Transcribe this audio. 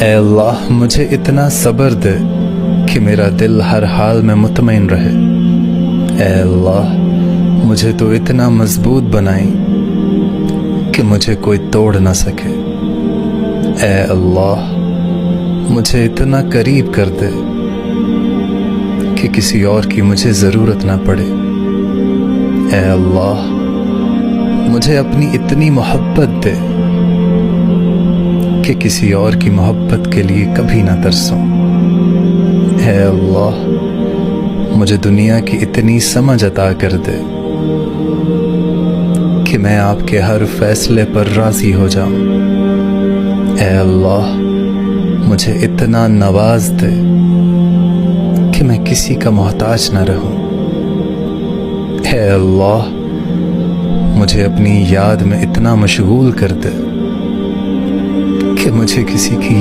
اے اللہ مجھے اتنا صبر دے کہ میرا دل ہر حال میں مطمئن رہے۔ اے اللہ مجھے تو اتنا مضبوط بنائی کہ مجھے کوئی توڑ نہ سکے۔ اے اللہ مجھے اتنا قریب کر دے کہ کسی اور کی مجھے ضرورت نہ پڑے۔ اے اللہ مجھے اپنی اتنی محبت دے کہ کسی اور کی محبت کے لیے کبھی نہ ترسوں۔ اے اللہ مجھے دنیا کی اتنی سمجھ عطا کر دے کہ میں آپ کے ہر فیصلے پر راضی ہو جاؤں۔ اے اللہ مجھے اتنا نواز دے کہ میں کسی کا محتاج نہ رہوں۔ اے اللہ مجھے اپنی یاد میں اتنا مشغول کر دے کہ مجھے کسی کی